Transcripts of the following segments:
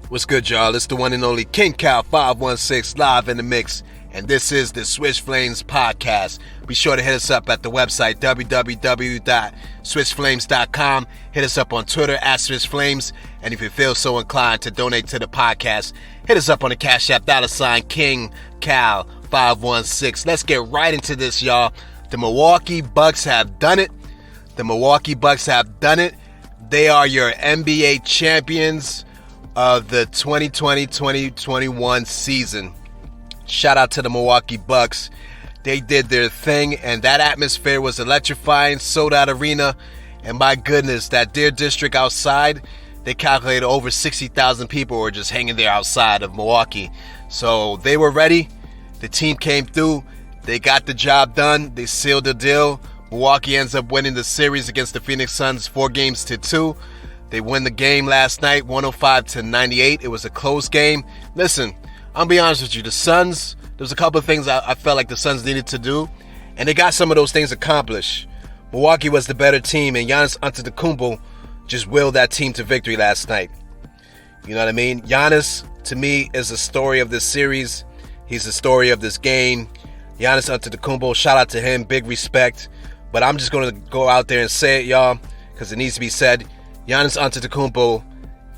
What's good, y'all? It's the one and only Kingcal516 live in the mix, and this is the Switch Flames podcast. Be sure to hit us up at the website www.switchflames.com. Hit us up on Twitter at Switch Flames, and if you feel so inclined to donate to the podcast, hit us up on the Cashapp Kingcal516. Let's get right into this, y'all. The Milwaukee Bucks have done it. They are your NBA champions of the 2020-2021 season. Shout out to the Milwaukee Bucks. They did their thing, and that atmosphere was electrifying. Sold out arena, and my goodness, that Deer District outside, they calculated over 60,000 people were just hanging there outside of Milwaukee. So they were ready. The team came through. They got the job done. They sealed the deal. Milwaukee ends up winning the series against the Phoenix Suns 4-2. They win the game last night, 105-98. It was a close game. Listen, I'll be honest with you. The Suns, there's a couple of things I felt like the Suns needed to do, and they got some of those things accomplished. Milwaukee was the better team, and Giannis Antetokounmpo just willed that team to victory last night. You know what I mean? Giannis, to me, is the story of this series. He's the story of this game. Giannis Antetokounmpo, shout out to him, big respect. But I'm just going to go out there and say it, y'all, because it needs to be said. Giannis Antetokounmpo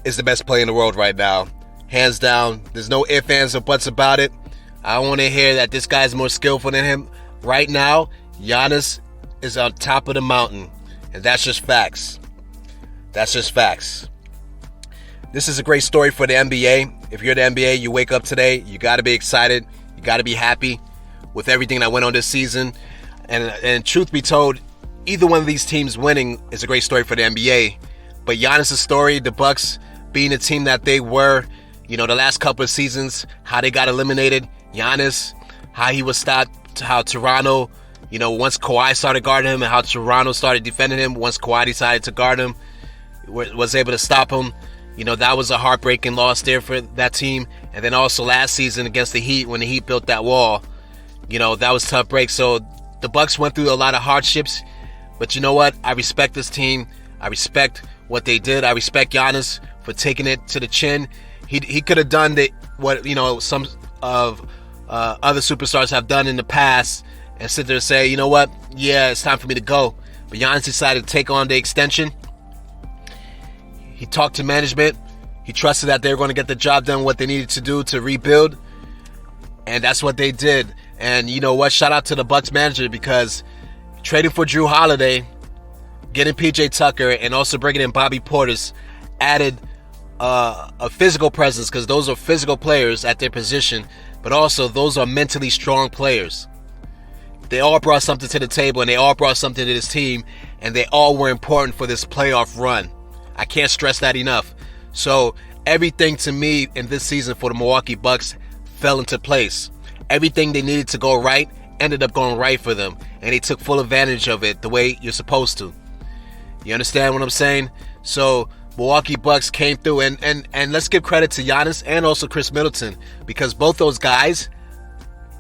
is the best player in the world right now. Hands down. There's no ifs, ands, or buts about it. I don't want to hear that this guy's more skillful than him. Right now, Giannis is on top of the mountain. And that's just facts. This is a great story for the NBA. If you're the NBA, you wake up today, you got to be excited. You got to be happy with everything that went on this season. And truth be told, either one of these teams winning is a great story for the NBA. But Giannis' story, the Bucks being the team that they were, the last couple of seasons, how they got eliminated. Giannis, how he was stopped, how Toronto, once Kawhi started guarding him, and how Toronto started defending him once Kawhi decided to guard him, was able to stop him. That was a heartbreaking loss there for that team. And then also last season against the Heat, when the Heat built that wall, that was a tough break. So the Bucks went through a lot of hardships. But you know what? I respect this team. I respect what they did. I respect Giannis for taking it to the chin. He could have done what some of other superstars have done in the past and sit there and say, you know what? Yeah, it's time for me to go. But Giannis decided to take on the extension. He talked to management. He trusted that they were going to get the job done, what they needed to do to rebuild. And that's what they did. And you know what? Shout out to the Bucks manager, because trading for Drew Holiday, getting PJ Tucker, and also bringing in Bobby Portis added a physical presence, because those are physical players at their position, but also those are mentally strong players. They all brought something to the table, and they all brought something to this team, and they all were important for this playoff run. I can't stress that enough. So everything to me in this season for the Milwaukee Bucks fell into place. Everything they needed to go right ended up going right for them, and they took full advantage of it the way you're supposed to. You understand what I'm saying? So Milwaukee Bucks came through, and let's give credit to Giannis and also Chris Middleton, because both those guys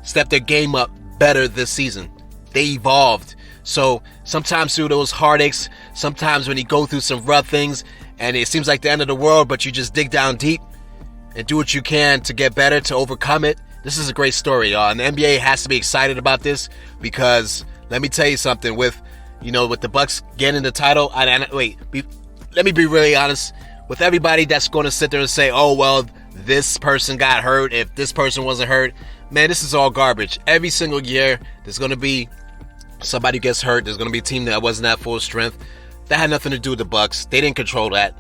stepped their game up better this season. They evolved. So sometimes through those heartaches, sometimes when you go through some rough things and it seems like the end of the world, but you just dig down deep and do what you can to get better, to overcome it. This is a great story, y'all. And the NBA has to be excited about this, because let me tell you something, with the Bucks getting the title, let me be really honest, with everybody that's going to sit there and say, oh, well, this person got hurt, if this person wasn't hurt, man, this is all garbage. Every single year, there's going to be somebody who gets hurt. There's going to be a team that wasn't at full strength. That had nothing to do with the Bucks. They didn't control that.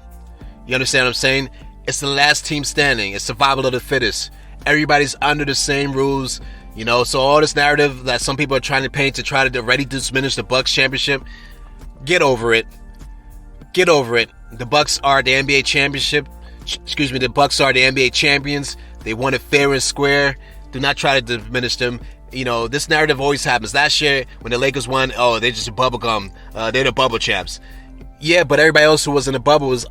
You understand what I'm saying? It's the last team standing. It's survival of the fittest. Everybody's under the same rules, so all this narrative that some people are trying to paint to try to already diminish the Bucks championship, get over it. The Bucks are the NBA championship. The Bucks are the NBA champions. They won it fair and square. Do not try to diminish them. This narrative always happens. Last year, when the Lakers won, oh, they're just a bubblegum. They're the bubble champs. Yeah, but everybody else who was in the bubble was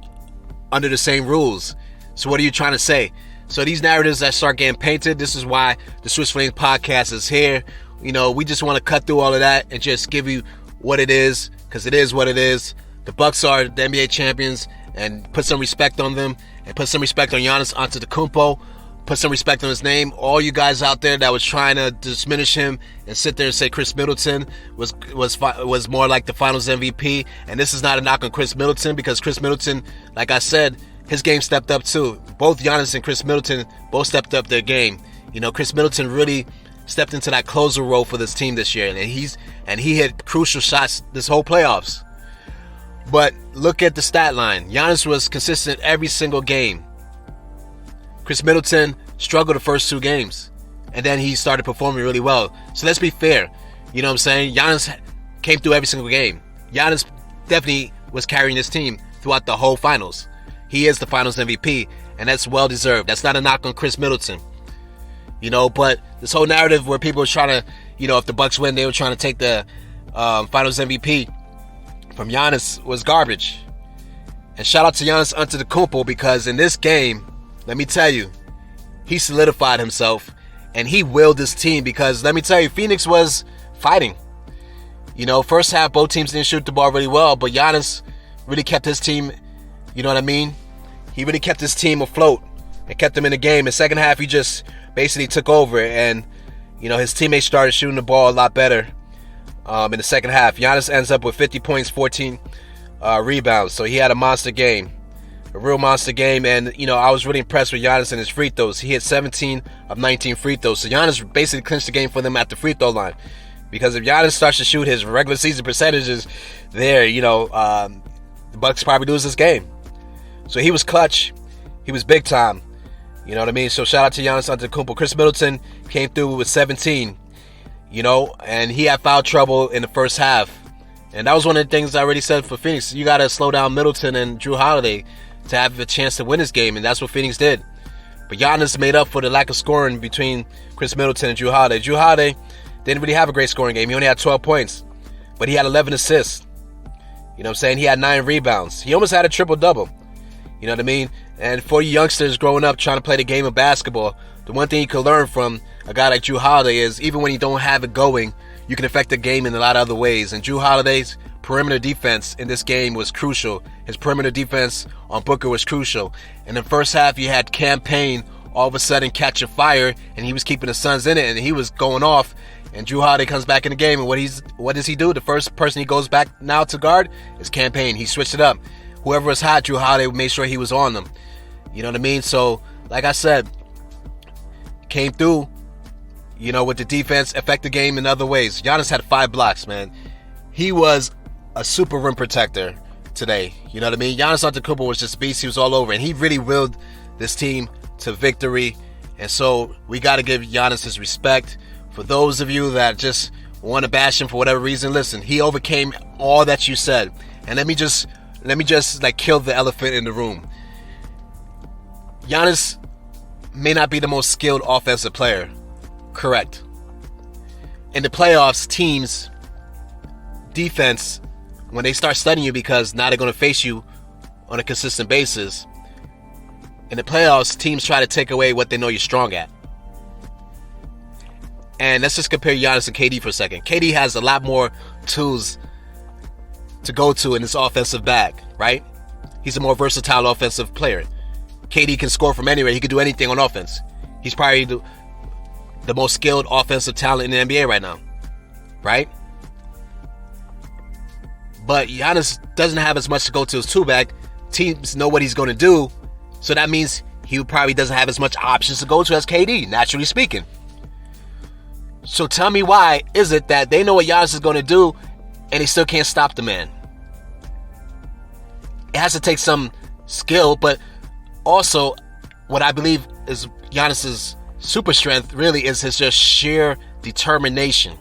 under the same rules. So what are you trying to say? So these narratives that start getting painted, this is why the Switch Flames podcast is here. We just want to cut through all of that and just give you what it is, because it is what it is. The Bucks are the NBA champions, and put some respect on them. and put some respect on Giannis Antetokounmpo. Put some respect on his name. All you guys out there that was trying to diminish him and sit there and say Chris Middleton was more like the Finals MVP. And this is not a knock on Chris Middleton, because Chris Middleton, like I said, his game stepped up too. Both Giannis and Chris Middleton both stepped up their game. You know, Chris Middleton really stepped into that closer role for this team this year, and he hit crucial shots this whole playoffs. But look at the stat line. Giannis was consistent every single game. Chris Middleton struggled the first 2 games, and then he started performing really well. So let's be fair. You know what I'm saying? Giannis came through every single game. Giannis definitely was carrying this team throughout the whole finals. He is the finals MVP, and that's well deserved. That's not a knock on Chris Middleton. You know, but this whole narrative where people are trying to, you know, if the Bucks win, they were trying to take the finals MVP from Giannis was garbage. And shout out to Giannis Antetokounmpo, because in this game, let me tell you, he solidified himself and he willed this team, because let me tell you, Phoenix was fighting. You know, first half, both teams didn't shoot the ball really well, but Giannis really kept his team, you know what I mean? He really kept his team afloat and kept them in the game. In the second half, he just basically took over, and, you know, his teammates started shooting the ball a lot better in the second half. Giannis ends up with 50 points, 14 rebounds, so he had a monster game. A real monster game. And, you know, I was really impressed with Giannis and his free throws. He hit 17 of 19 free throws. So Giannis basically clinched the game for them at the free throw line. Because if Giannis starts to shoot his regular season percentages there, you know, the Bucks probably lose this game. So he was clutch. He was big time. You know what I mean? So shout out to Giannis Antetokounmpo. Chris Middleton came through with 17. You know, and he had foul trouble in the first half. And that was one of the things I already said for Phoenix. You got to slow down Middleton and Jrue Holiday to have a chance to win this game, and that's what Phoenix did. But Giannis made up for the lack of scoring between Chris Middleton and Jrue Holiday. Jrue Holiday didn't really have a great scoring game. He only had 12 points, but he had 11 assists. You know what I'm saying? He had 9 rebounds. He almost had a triple-double. You know what I mean? And for you youngsters growing up trying to play the game of basketball, the one thing you can learn from a guy like Jrue Holiday is even when you don't have it going, you can affect the game in a lot of other ways. And Jrue Holiday's perimeter defense in this game was crucial. His perimeter defense on Booker was crucial. In the first half, you had Campaign all of a sudden catch a fire, and he was keeping the Suns in it, and he was going off. And Jrue Holiday comes back in the game, and what does he do? The first person he goes back now to guard is Campaign. He switched it up. Whoever was hot, Jrue Holiday made sure he was on them. You know what I mean? So, like I said, came through, you know, with the defense, affect the game in other ways. Giannis had 5 blocks, man. He was a super rim protector today. You know what I mean? Giannis Antetokounmpo was just a beast. He was all over, and he really willed this team to victory. And so we got to give Giannis his respect. For those of you that just want to bash him for whatever reason, listen, he overcame all that you said. And let me just like kill the elephant in the room. Giannis may not be the most skilled offensive player. Correct. In the playoffs, teams defense, when they start studying you, because now they're going to face you on a consistent basis, in the playoffs, teams try to take away what they know you're strong at. And let's just compare Giannis and KD for a second. KD has a lot more tools to go to in his offensive bag, right? He's a more versatile offensive player. KD can score from anywhere. He can do anything on offense. He's probably the most skilled offensive talent in the NBA right now, right? But Giannis doesn't have as much to go to his tool bag. Teams know what he's going to do, so that means he probably doesn't have as much options to go to as KD, naturally speaking. So tell me, why is it that they know what Giannis is going to do and they still can't stop the man? It has to take some skill, but also what I believe is Giannis's super strength really is his just sheer determination.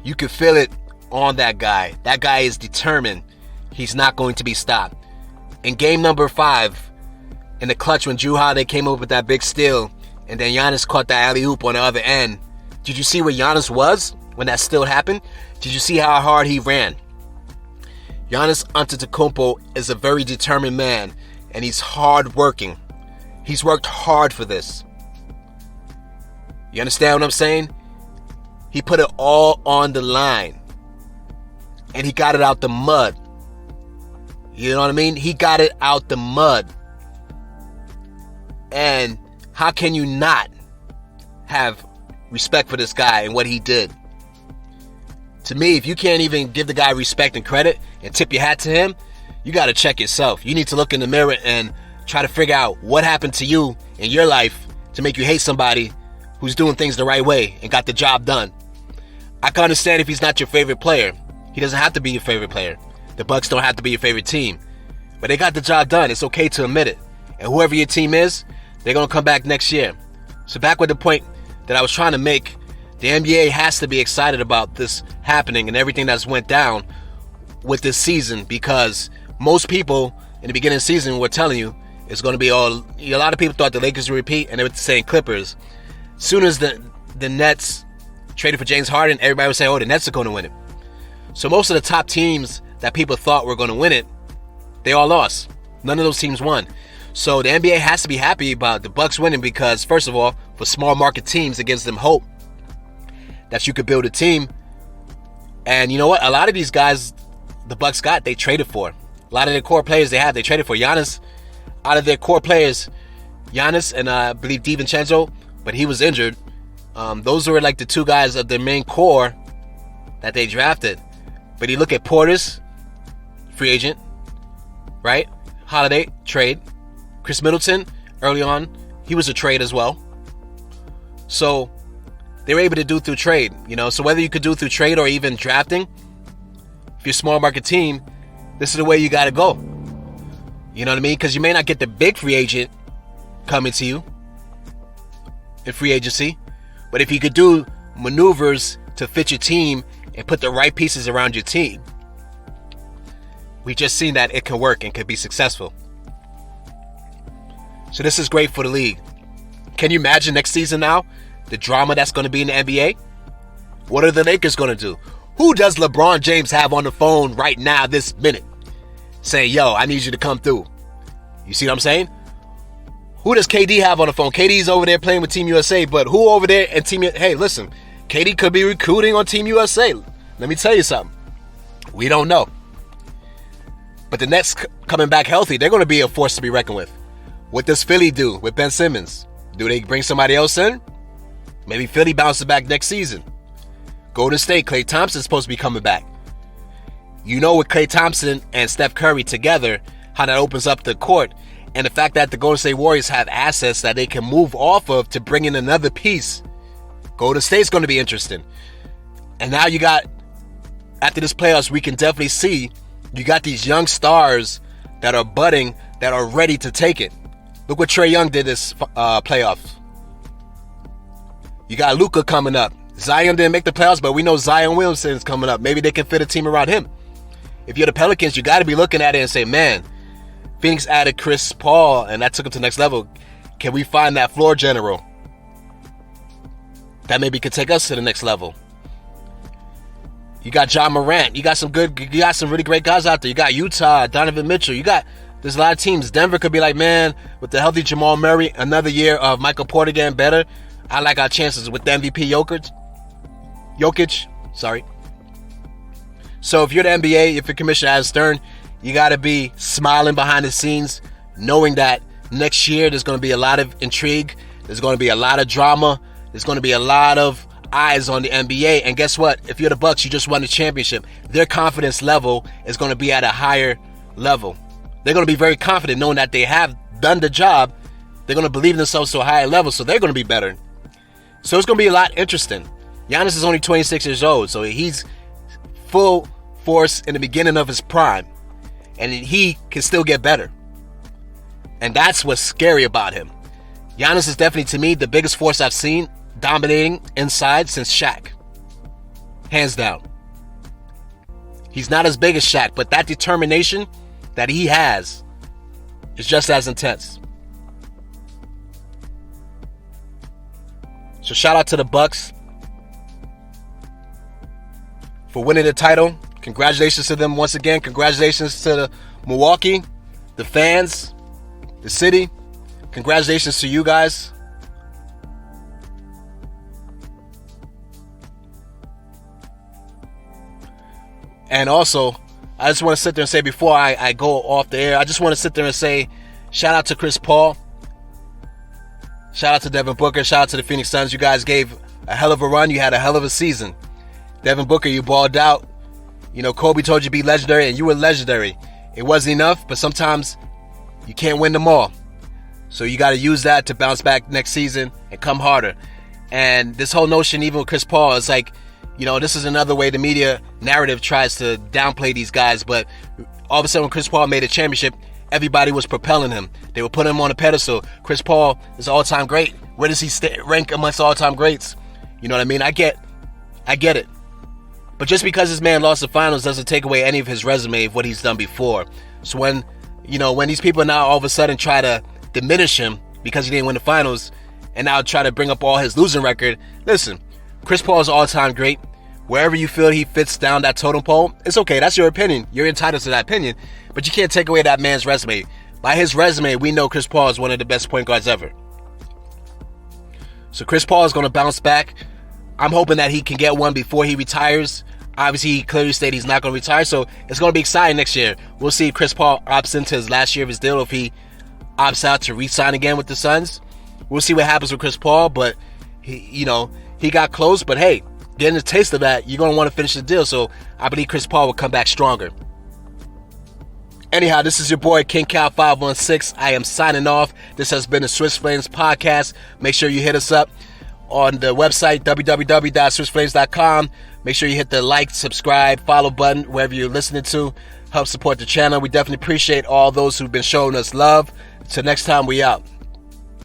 You can feel it on that guy. That guy is determined. He's not going to be stopped. In game number 5, in the clutch, when Jrue Holiday came up with that big steal and then Giannis caught the alley-oop on the other end, did you see where Giannis was when that steal happened? Did you see how hard he ran? Giannis Antetokounmpo is a very determined man, and he's hard-working. He's worked hard for this. You understand what I'm saying? He put it all on the line, and he got it out the mud. You know what I mean? He got it out the mud. And how can you not have respect for this guy and what he did? To me, if you can't even give the guy respect and credit and tip your hat to him, you got to check yourself. You need to look in the mirror and try to figure out what happened to you in your life to make you hate somebody who's doing things the right way and got the job done. I can understand if he's not your favorite player. He doesn't have to be your favorite player. The Bucks don't have to be your favorite team. But they got the job done. It's okay to admit it. And whoever your team is, they're going to come back next year. So back with the point that I was trying to make, the NBA has to be excited about this happening and everything that's went down with this season, because most people in the beginning of the season were telling you it's going to be all... A lot of people thought the Lakers would repeat, and they were saying Clippers. As soon as the Nets traded for James Harden, everybody was saying, oh, the Nets are going to win it. So most of the top teams that people thought were going to win it, they all lost. None of those teams won. So the NBA has to be happy about the Bucks winning, because, first of all, for small market teams, it gives them hope that you could build a team. And you know what? A lot of these guys the Bucks got, they traded for. A lot of their core players they traded for. Giannis, out of their core players, Giannis and I believe DiVincenzo, but he was injured. Those were like the two guys of their main core that they drafted. But you look at Portis, free agent, right? Holiday, trade. Chris Middleton, early on, he was a trade as well. So they were able to do through trade, you know. So whether you could do through trade or even drafting, if you're a small market team, this is the way you got to go. You know what I mean? Because you may not get the big free agent coming to you in free agency, but if you could do maneuvers to fit your team and put the right pieces around your team, we've just seen that it can work and can be successful. So this is great for the league. Can you imagine next season now, the drama that's going to be in the NBA? What are the Lakers going to do? Who does LeBron James have on the phone right now, this minute, saying, yo, I need you to come through? You see what I'm saying? Who does KD have on the phone? KD's over there playing with Team USA, but who over there and Team... Hey, listen, KD could be recruiting on Team USA. Let me tell you something. We don't know. But the Nets coming back healthy, they're going to be a force to be reckoned with. What does Philly do with Ben Simmons? Do they bring somebody else in? Maybe Philly bounces back next season. Golden State, Klay Thompson's supposed to be coming back. You know, with Klay Thompson and Steph Curry together, how that opens up the court. And the fact that the Golden State Warriors have assets that they can move off of to bring in another piece. Golden State's going to be interesting. And now you got, after this playoffs, we can definitely see you got these young stars that are budding, that are ready to take it. Look what Trae Young did this playoffs. You got Luka coming up. Zion didn't make the playoffs, but we know Zion Williamson's coming up. Maybe they can fit a team around him. If you're the Pelicans, you got to be looking at it and say, man, Phoenix added Chris Paul, and that took him to the next level. Can we find that floor general that maybe could take us to the next level? You got John Morant. You got some really great guys out there. You got Utah, Donovan Mitchell. There's a lot of teams. Denver could be like, man, with the healthy Jamal Murray, another year of Michael Porter getting better, I like our chances with the MVP Jokic. Sorry. So if you're the NBA, if you're Commissioner Adam Stern, you got to be smiling behind the scenes, knowing that next year there's going to be a lot of intrigue. There's going to be a lot of drama. There's going to be a lot of eyes on the NBA. And guess what? If you're the Bucks, you just won the championship. Their confidence level is going to be at a higher level. They're going to be very confident knowing that they have done the job. They're going to believe in themselves to a higher level, so they're going to be better. So it's going to be a lot interesting. Giannis is only 26 years old, so he's full force in the beginning of his prime. And he can still get better. And that's what's scary about him. Giannis is definitely, to me, the biggest force I've seen dominating inside since Shaq. Hands down. He's not as big as Shaq, but that determination that he has is just as intense. So shout out to the Bucks for winning the title. Congratulations to them once again. Congratulations to the Milwaukee, the fans, the city. Congratulations to you guys. And also, I just want to sit there and say, before I go off the air, I just want to sit there and say, shout out to Chris Paul Shout out to Devin Booker. Shout out to the Phoenix Suns. You guys gave a hell of a run. You had a hell of a season. Devin Booker, you balled out. Kobe told you to be legendary, and you were legendary. It wasn't enough, but sometimes you can't win them all. So you got to use that to bounce back next season and come harder. And this whole notion, even with Chris Paul, it's like, this is another way the media narrative tries to downplay these guys. But all of a sudden, when Chris Paul made a championship, everybody was propelling him. They were putting him on a pedestal. Chris Paul is an all-time great. Where does he rank amongst all-time greats? You know what I mean? I get it. But just because this man lost the finals doesn't take away any of his resume of what he's done before. So when these people now all of a sudden try to diminish him because he didn't win the finals and now try to bring up all his losing record, listen, Chris Paul is all-time great. Wherever you feel he fits down that totem pole, it's okay. That's your opinion. You're entitled to that opinion. But you can't take away that man's resume. By his resume, we know Chris Paul is one of the best point guards ever. So Chris Paul is going to bounce back. I'm hoping that he can get one before he retires. Obviously, he clearly stated he's not going to retire, so it's going to be exciting next year. We'll see if Chris Paul opts into his last year of his deal, if he opts out to re-sign again with the Suns. We'll see what happens with Chris Paul, but he got close. But hey, getting a taste of that, you're going to want to finish the deal, so I believe Chris Paul will come back stronger. Anyhow, this is your boy Kingcal516. I am signing off. This has been the Swiss Flames podcast. Make sure you hit us up on the website, www.swissflames.com. Make sure you hit the like, subscribe, follow button wherever you're listening to. Help support the channel. We definitely appreciate all those who've been showing us love. Till next time, we out.